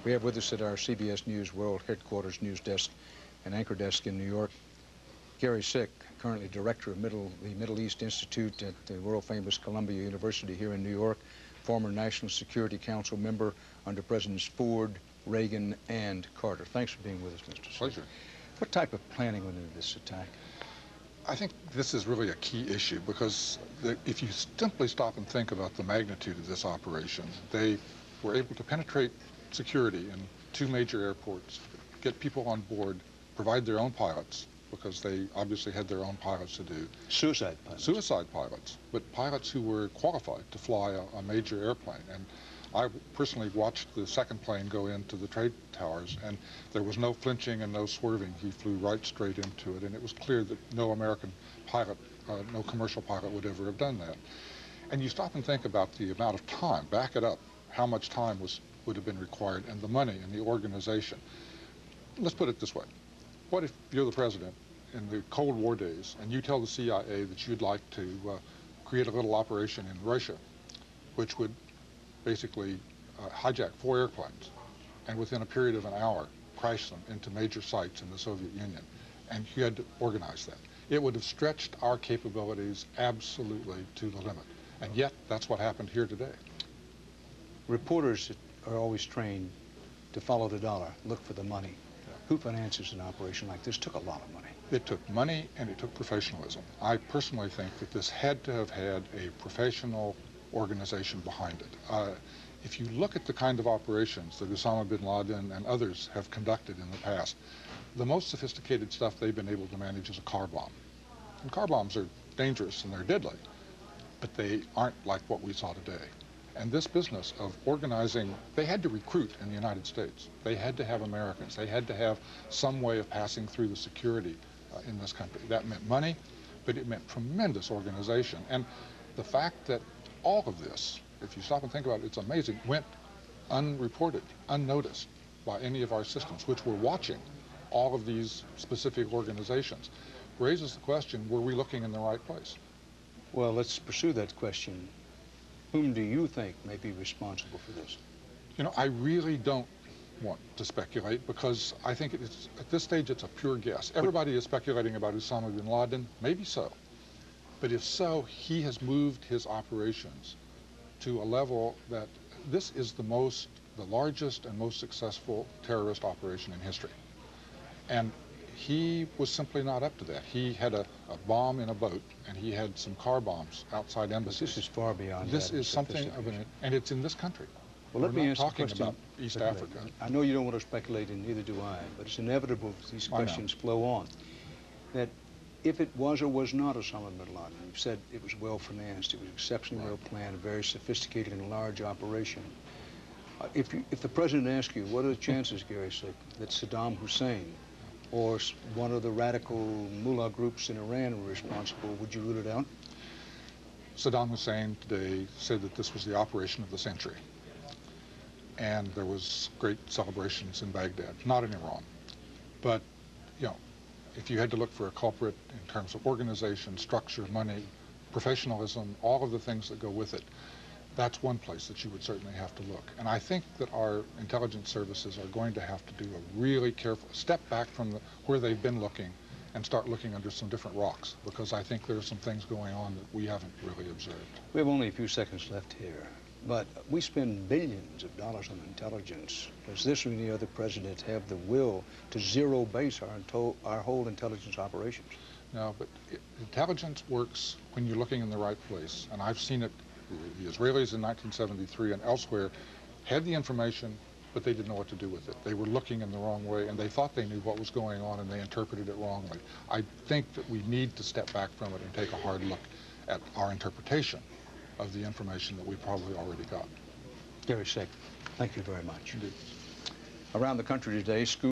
We have with us at our CBS News World Headquarters news desk and anchor desk in New York, Gary Sick, currently director of the Middle East Institute at the world-famous Columbia University here in New York, former National Security Council member under Presidents Ford, Reagan, and Carter. Thanks for being with us, Mr. Sick. Pleasure. What type of planning went into this attack? I think this is really a key issue because if you simply stop and think about the magnitude of this operation, they were able to penetrate security in two major airports, get people on board, provide their own pilots, because they obviously had their own pilots to do. Suicide pilots. Suicide pilots, but pilots who were qualified to fly a major airplane. And I personally watched the second plane go into the trade towers, and there was no flinching and no swerving. He flew right straight into it, and it was clear that no American pilot, no commercial pilot would ever have done that. And you stop and think about the amount of time, back it up, how much time would have been required, and the money and the organization. Let's put it this way. What if you're the president in the Cold War days and you tell the CIA that you'd like to create a little operation in Russia, which would basically hijack 4 airplanes and within a period of an hour crash them into major sites in the Soviet Union, and you had to organize that. It would have stretched our capabilities absolutely to the limit, and yet that's what happened here today. Reporters are always trained to follow the dollar, look for the money. Who finances an operation like this? Took a lot of money. It took money and it took professionalism. I personally think that this had to have had a professional organization behind it. If you look at the kind of operations that Osama bin Laden and others have conducted in the past, the most sophisticated stuff they've been able to manage is a car bomb. And car bombs are dangerous and they're deadly, but they aren't like what we saw today. And this business of organizing, they had to recruit in the United States. They had to have Americans. They had to have some way of passing through the security in this country. That meant money, but it meant tremendous organization. And the fact that all of this, if you stop and think about it, it's amazing, went unreported, unnoticed by any of our systems, which were watching all of these specific organizations, raises the question, were we looking in the right place? Well, let's pursue that question. Whom do you think may be responsible for this? You know, I really don't want to speculate because I think it's, at this stage it's a pure guess. Everybody is speculating about Osama bin Laden, maybe so. But if so, he has moved his operations to a level that this is the largest and most successful terrorist operation in history. And he was simply not up to that. He had a bomb in a boat, and he had some car bombs outside embassies. This is far beyond this that. Is something of an, and it's in this country. Well, let me ask talking a question about East Africa. I know you don't want to speculate, and neither do I, but it's inevitable that these questions flow on. That if it was or was not Osama bin Laden, you've said it was well financed, it was exceptionally well planned, a very sophisticated and large operation. If the president asked you, what are the chances, Gary Sick, that Saddam Hussein or one of the radical mullah groups in Iran were responsible, would you rule it out? Saddam Hussein today said that this was the operation of the century. And there was great celebrations in Baghdad, not in Iran. But, you know, if you had to look for a culprit in terms of organization, structure, money, professionalism, all of the things that go with it, that's one place that you would certainly have to look. And I think that our intelligence services are going to have to do a really careful step back from where they've been looking and start looking under some different rocks, because I think there are some things going on that we haven't really observed. We have only a few seconds left here, but we spend billions of dollars on intelligence. Does this or any other president have the will to zero base our whole intelligence operations? No, but intelligence works when you're looking in the right place, and I've seen it. The Israelis in 1973 and elsewhere had the information, but they didn't know what to do with it. They were looking in the wrong way, and they thought they knew what was going on, and they interpreted it wrongly. I think that we need to step back from it and take a hard look at our interpretation of the information that we probably already got. Gary Sick, thank you very much. Indeed. Around the country today, schools